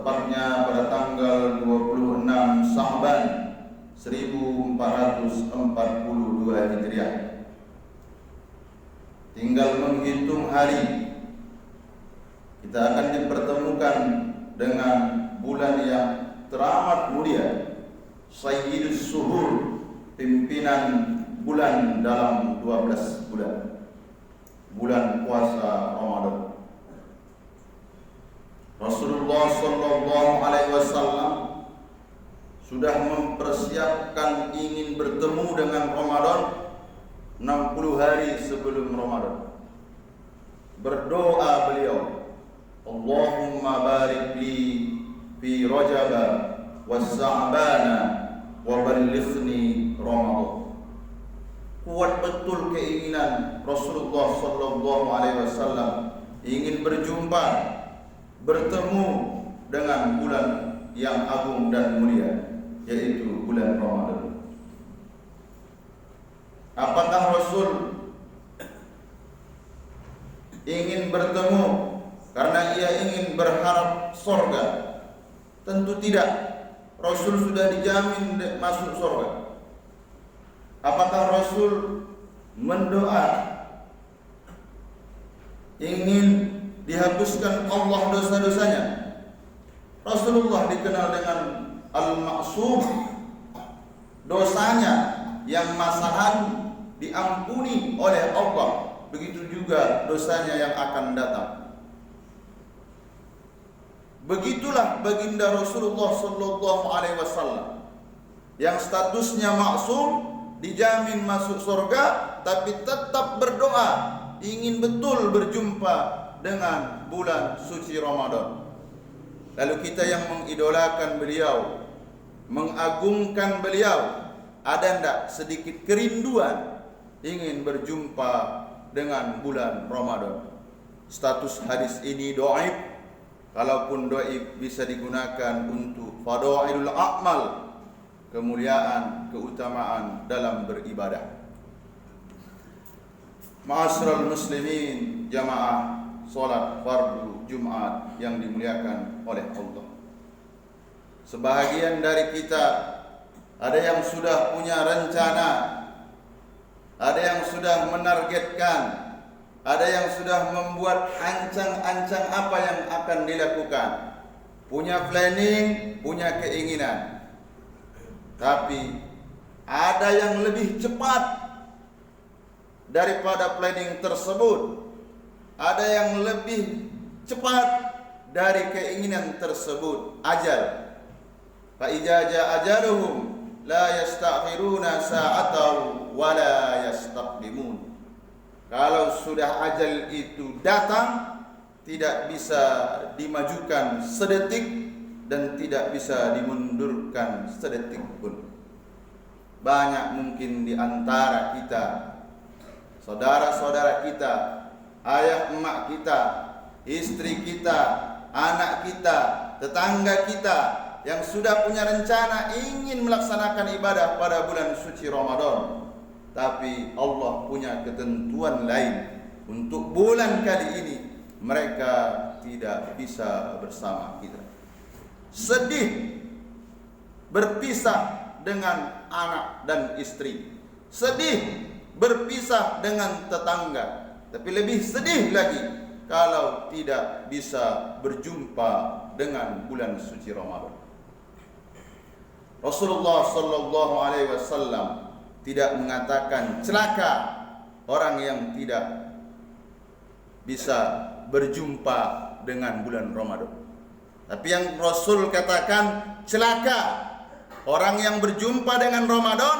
tepatnya pada tanggal 26 Sya'ban 1442 Hijriah. Tinggal menghitung hari, kita akan dipertemukan dengan bulan yang teramat mulia, Sayyidus Suhur, pimpinan bulan dalam 12 bulan, bulan puasa Ramadan. Rasulullah sallallahu alaihi wasallam sudah mempersiapkan ingin bertemu dengan Ramadan 60 hari sebelum Ramadan. Berdoa beliau, Allahumma barik li fi Rajab wa Sya'ban wa ballighni Ramadan. Kuat betul keinginan Rasulullah sallallahu alaihi wasallam ingin berjumpa, bertemu dengan bulan yang agung dan mulia, yaitu bulan Ramadan. Apakah Rasul ingin bertemu karena ia ingin berharap surga? Tentu tidak. Rasul sudah dijamin masuk surga. Apakah Rasul mendoa ingin dihapuskan Allah dosa-dosanya? Rasulullah dikenal dengan Al-Ma'sum, dosanya yang masahan diampuni oleh Allah. Begitu juga dosanya yang akan datang. Begitulah baginda Rasulullah sallallahu alaihi wasallam yang statusnya maksum, dijamin masuk surga, tapi tetap berdoa ingin betul berjumpa dengan bulan suci Ramadan. Lalu kita yang mengidolakan beliau, mengagungkan beliau, ada ndak sedikit kerinduan ingin berjumpa dengan bulan Ramadan? Status hadis ini dhaif. Kalaupun dhaif bisa digunakan untuk fadailul a'mal, kemuliaan, keutamaan dalam beribadah. Ma'asyiral muslimin, jamaah salat fardu Jumat yang dimuliakan oleh Allah. Sebahagian dari kita ada yang sudah punya rencana, ada yang sudah menargetkan, ada yang sudah membuat ancang-ancang apa yang akan dilakukan, punya planning, punya keinginan. Tapi ada yang lebih cepat daripada planning tersebut, ada yang lebih cepat dari keinginan tersebut, ajal. Fa idza jaa ajaluhum la yastakhiruna sa'atan wa la yastaqdimun. Kalau sudah ajal itu datang, tidak bisa dimajukan sedetik dan tidak bisa dimundurkan sedetik pun. Banyak mungkin di antara kita, saudara-saudara kita, ayah emak kita, istri kita, anak kita, tetangga kita yang sudah punya rencana ingin melaksanakan ibadah pada bulan suci Ramadan, tapi Allah punya ketentuan lain. Untuk bulan kali ini mereka tidak bisa bersama kita. Sedih berpisah dengan anak dan istri, sedih berpisah dengan tetangga, tapi lebih sedih lagi kalau tidak bisa berjumpa dengan bulan suci Ramadan. Rasulullah sallallahu alaihi wasallam tidak mengatakan celaka orang yang tidak bisa berjumpa dengan bulan Ramadan. Tapi yang Rasul katakan celaka orang yang berjumpa dengan Ramadan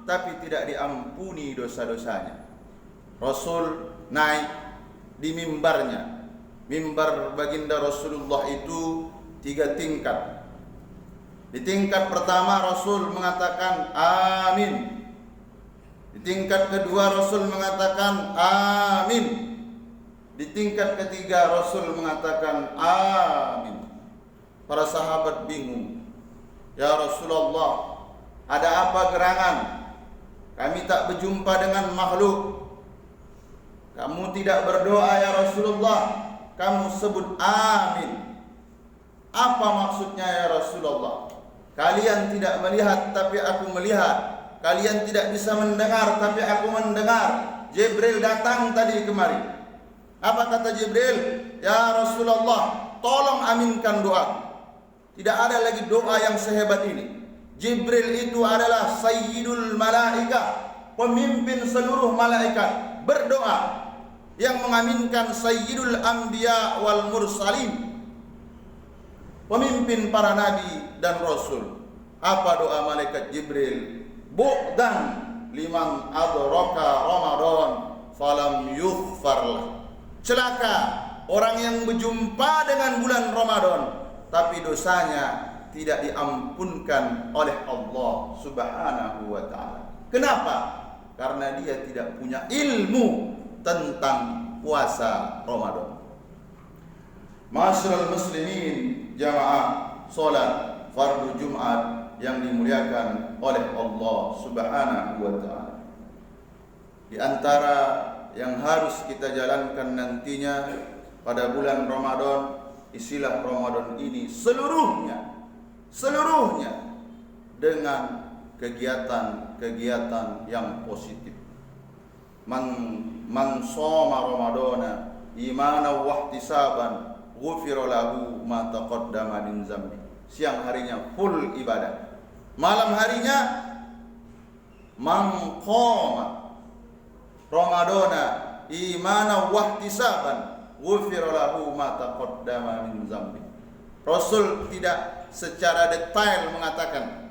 tapi tidak diampuni dosa-dosanya. Rasul naik di mimbarnya. Mimbar baginda Rasulullah itu 3 tingkat. Di tingkat pertama Rasul mengatakan amin. Di tingkat kedua Rasul mengatakan amin. Di tingkat ketiga Rasul mengatakan amin. Para sahabat bingung. Ya Rasulullah, ada apa gerangan? Kami tak berjumpa dengan makhluk. Kamu tidak berdoa ya Rasulullah, kamu sebut amin. Apa maksudnya ya Rasulullah? Kalian tidak melihat tapi aku melihat. Kalian tidak bisa mendengar tapi aku mendengar. Jibril datang tadi kemari. Apa kata Jibril? Ya Rasulullah, tolong aminkan doa. Tidak ada lagi doa yang sehebat ini. Jibril itu adalah sayyidul malaika, pemimpin seluruh malaikat. Berdoa yang mengaminkan sayyidul anbiya wal mursalin, pemimpin para nabi dan rasul. Apa doa malaikat Jibril? Bu'dan liman adraka Ramadan falam yughfarlah. Celaka orang yang berjumpa dengan bulan Ramadan tapi dosanya tidak diampunkan oleh Allah Subhanahu wa taala. Kenapa? Karena dia tidak punya ilmu tentang puasa Ramadan. Ma'asyiral muslimin, jamaah salat fardu Jumat yang dimuliakan oleh Allah Subhanahu wa taala. Di antara yang harus kita jalankan nantinya pada bulan Ramadan, istilah Ramadan ini seluruhnya dengan kegiatan-kegiatan yang positif. Man shoma Ramadana imanan wa ihtisaban ghufira lahu ma taqaddama min dzambi. Siang harinya full ibadah, malam harinya man qama Ramadana imanan wa ihtisaban ghufira lahu ma taqaddama min dzambi. Rasul tidak secara detail mengatakan,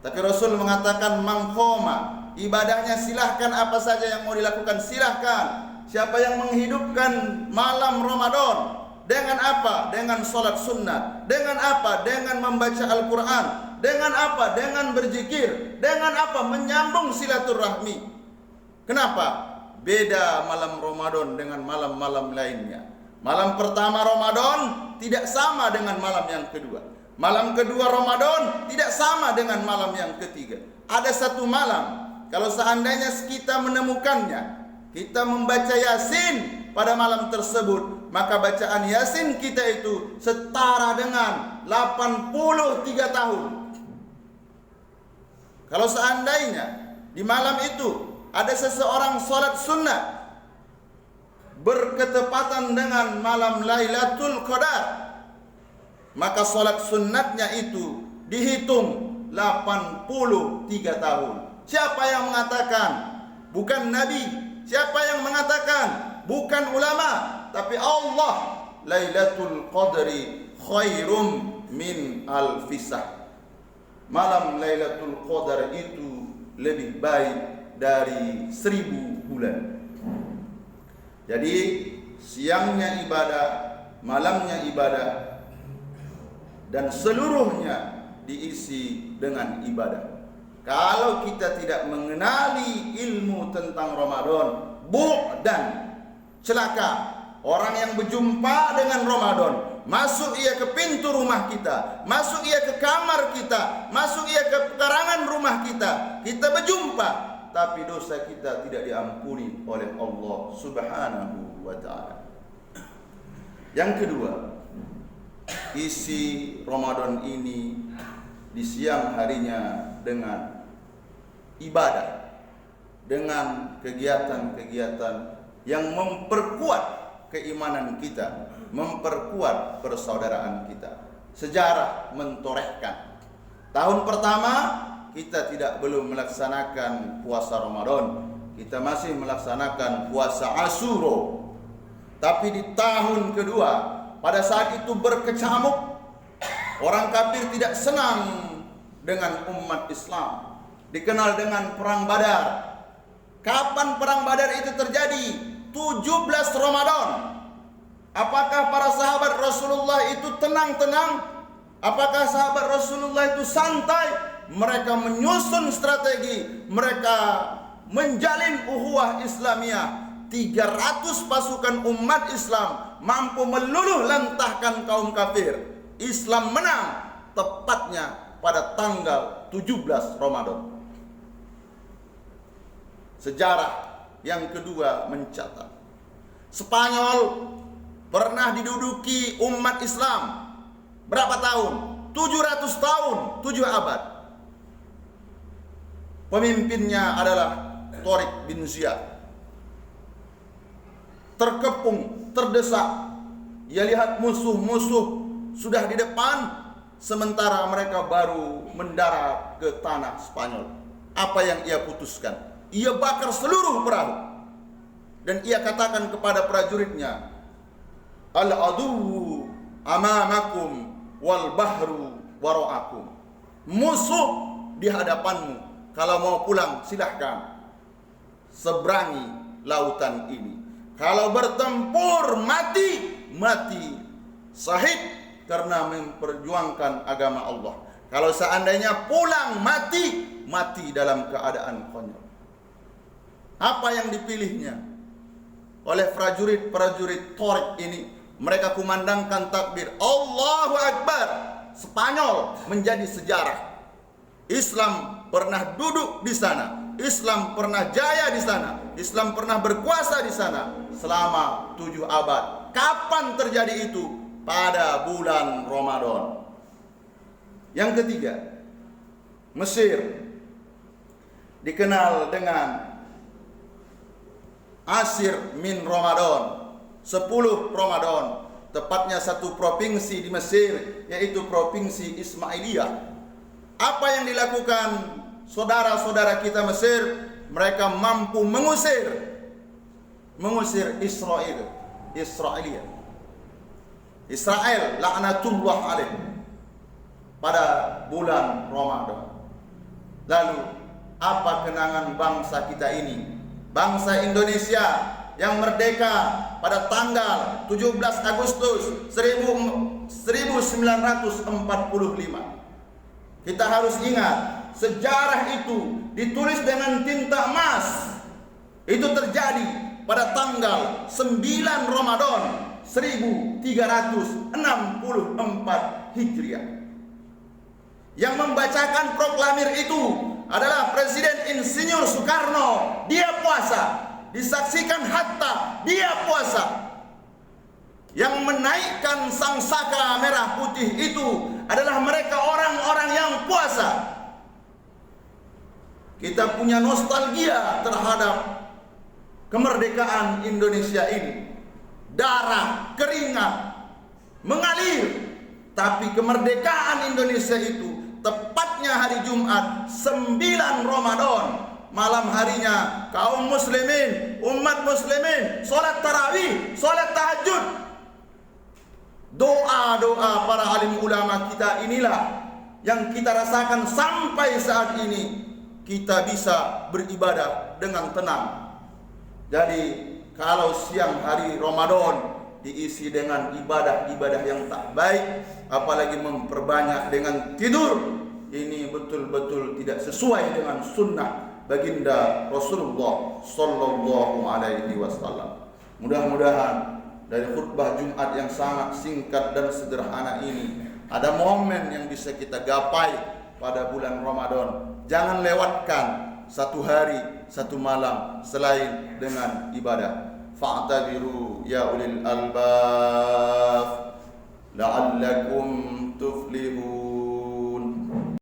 tapi Rasul mengatakan man qama, ibadahnya silahkan apa saja yang mau dilakukan silahkan. Siapa yang menghidupkan malam Ramadan dengan apa? Dengan salat sunnah. Dengan apa? Dengan membaca Al-Quran. Dengan apa? Dengan berzikir. Dengan apa? Menyambung silaturahmi. Kenapa? Beda malam Ramadan dengan malam-malam lainnya. Malam pertama Ramadan tidak sama dengan malam yang kedua. Malam kedua Ramadan tidak sama dengan malam yang ketiga. Ada satu malam, kalau seandainya kita menemukannya, kita membaca Yasin pada malam tersebut, maka bacaan Yasin kita itu setara dengan 83 tahun. Kalau seandainya di malam itu ada seseorang salat sunnah berketepatan dengan malam Lailatul Qadar, maka salat sunnatnya itu dihitung 83 tahun. Siapa yang mengatakan? Bukan Nabi. Siapa yang mengatakan? Bukan ulama, tapi Allah. Lailatul Qadri khairum min alfisah. Malam Lailatul Qadar itu lebih baik dari 1000 bulan. Jadi siangnya ibadah, malamnya ibadah, dan seluruhnya diisi dengan ibadah. Kalau kita tidak mengenali ilmu tentang Ramadan, bu'dan, celaka orang yang berjumpa dengan Ramadan. Masuk ia ke pintu rumah kita, masuk ia ke kamar kita, masuk ia ke pekarangan rumah kita. Kita berjumpa, tapi dosa kita tidak diampuni oleh Allah Subhanahu wa taala. Yang kedua, isi Ramadan ini di siang harinya dengan ibadah, dengan kegiatan-kegiatan yang memperkuat keimanan kita, memperkuat persaudaraan kita. Sejarah mentorehkan, tahun pertama kita belum melaksanakan puasa Ramadan, kita masih melaksanakan puasa Asyura. Tapi di tahun kedua, pada saat itu berkecamuk, orang kafir tidak senang dengan umat Islam, dikenal dengan perang Badar. Kapan perang Badar itu terjadi? 17 Ramadan. Apakah para sahabat Rasulullah itu tenang-tenang? Apakah sahabat Rasulullah itu santai? Mereka menyusun strategi, mereka menjalin ukhuwah Islamiyah. 300 pasukan umat Islam mampu meluluh lantahkan kaum kafir. Islam menang tepatnya pada tanggal 17 Ramadan. Sejarah yang kedua mencatat, Spanyol pernah diduduki umat Islam Berapa tahun? 700 tahun, 7 abad. Pemimpinnya adalah Tariq bin Ziyad. Terkepung, terdesak. Ia lihat musuh-musuh sudah di depan, sementara mereka baru mendarat ke tanah Spanyol. Apa yang ia putuskan? Ia bakar seluruh perahu. Dan ia katakan kepada prajuritnya, al-aduwu amamakum wal bahru wara'akum. Musuh di hadapanmu. Kalau mau pulang silahkan seberangi lautan ini. Kalau bertempur mati syahid karena memperjuangkan agama Allah. Kalau seandainya pulang mati dalam keadaan konyol. Apa yang dipilihnya oleh prajurit-prajurit Tariq ini? Mereka kumandangkan takbir Allahu Akbar. Spanyol menjadi sejarah. Islam pernah duduk di sana. Islam pernah jaya di sana. Islam pernah berkuasa di sana selama 7 abad. Kapan terjadi itu? Pada bulan Ramadan. Yang ketiga, Mesir dikenal dengan Ashir min Ramadan, 10 Ramadan, tepatnya satu provinsi di Mesir, yaitu provinsi Ismailiyah. Apa yang dilakukan saudara-saudara kita Mesir? Mereka mampu mengusir Israel laknatullah alaih pada bulan Ramadan. Lalu apa kenangan bangsa kita ini? Bangsa Indonesia yang merdeka pada tanggal 17 Agustus 1945. Kita harus ingat, sejarah itu ditulis dengan tinta emas. Itu terjadi pada tanggal 9 Ramadan 1364 Hijriah. Yang membacakan proklamir itu adalah Presiden Insinyur Soekarno. Dia puasa. Disaksikan Hatta, dia puasa. Yang menaikkan sangsaka merah putih itu adalah mereka orang-orang yang puasa. Kita punya nostalgia terhadap kemerdekaan Indonesia ini. Darah, keringat mengalir. Tapi kemerdekaan Indonesia itu tepatnya hari Jumat 9 Ramadan. Malam harinya kaum muslimin, umat muslimin sholat tarawih, sholat tahajud. Doa-doa para alim ulama kita inilah yang kita rasakan sampai saat ini. Kita bisa beribadah dengan tenang. Jadi kalau siang hari Ramadan diisi dengan ibadah-ibadah yang tak baik, apalagi memperbanyak dengan tidur, ini betul-betul tidak sesuai dengan sunnah baginda Rasulullah Sallallahu Alaihi Wasallam. Mudah-mudahan dari khutbah Jumat yang sangat singkat dan sederhana ini ada momen yang bisa kita gapai pada bulan Ramadan. Jangan lewatkan satu hari, satu malam selain dengan ibadah. Fa'tabiru ya ulil albab la'allakum tuflihun.